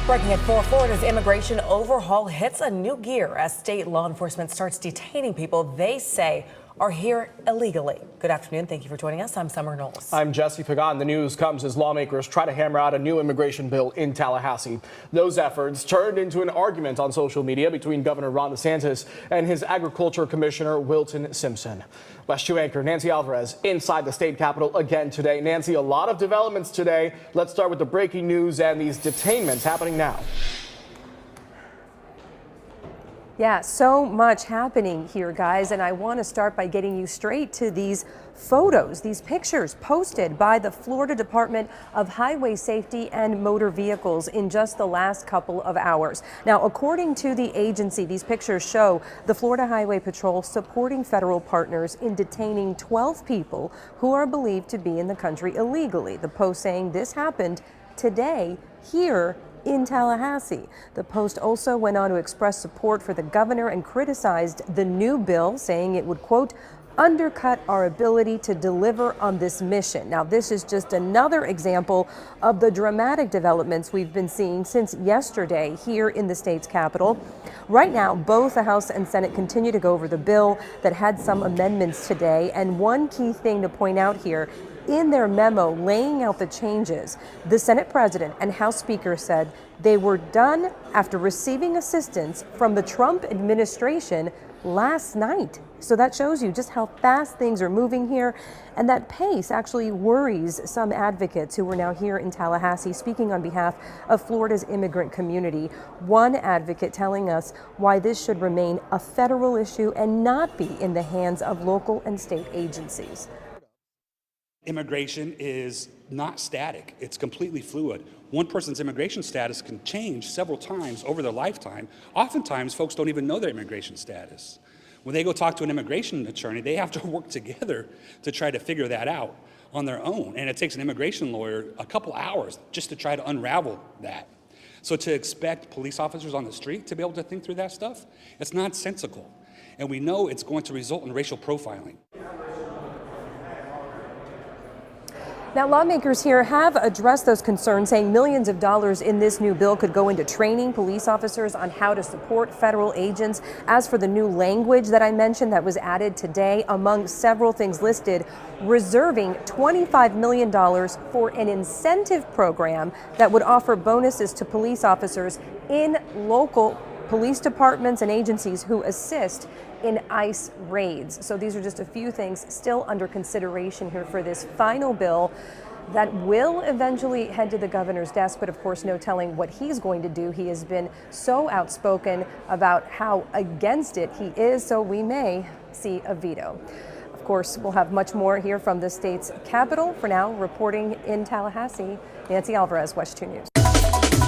Breaking at 4, Florida's immigration overhaul hits a new gear as state law enforcement starts detaining people they say are here illegally. Good afternoon. Thank you for joining us. I'm Summer Knowles. I'm Jesse Pagan. The news comes as lawmakers try to hammer out a new immigration bill in Tallahassee. Those efforts turned into an argument on social media between Governor Ron DeSantis and his Agriculture Commissioner Wilton Simpson. West 2 anchor Nancy Alvarez inside the state capitol again today. Nancy, a lot of developments today. Let's start with the breaking news and these detainments happening now. Yeah, so much happening here, guys, and I want to start by getting you straight to these photos, these pictures posted by the Florida Department of Highway Safety and Motor Vehicles in just the last couple of hours. Now, according to the agency, these pictures show the Florida Highway Patrol supporting federal partners in detaining 12 people who are believed to be in the country illegally. The post saying this happened today here in Tallahassee. The Post also went on to express support for the governor and criticized the new bill, saying it would, quote, undercut our ability to deliver on this mission. Now, this is just another example of the dramatic developments we've been seeing since yesterday here in the state's capital. Right now, both the House and Senate continue to go over the bill that had some amendments today. And one key thing to point out here, in their memo laying out the changes, the Senate President and House Speaker said they were done after receiving assistance from the Trump administration last night. So that shows you just how fast things are moving here, and that pace actually worries some advocates who are now here in Tallahassee speaking on behalf of Florida's immigrant community. One advocate telling us why this should remain a federal issue and not be in the hands of local and state agencies. Immigration is not static. It's completely fluid. One person's immigration status can change several times over their lifetime. Oftentimes, folks don't even know their immigration status. When they go talk to an immigration attorney, they have to work together to try to figure that out on their own. And it takes an immigration lawyer a couple hours just to try to unravel that. So to expect police officers on the street to be able to think through that stuff, it's nonsensical. And we know it's going to result in racial profiling. Now, lawmakers here have addressed those concerns, saying millions of dollars in this new bill could go into training police officers on how to support federal agents. As for the new language that I mentioned that was added today, among several things listed, reserving $25 million for an incentive program that would offer bonuses to police officers in local police departments and agencies who assist in ICE raids. So these are just a few things still under consideration here for this final bill that will eventually head to the governor's desk, but of course no telling what he's going to do. He has been so outspoken about how against it he is, so we may see a veto. Of course, we'll have much more here from the state's capital. For now, reporting in Tallahassee, Nancy Alvarez, West 2 News.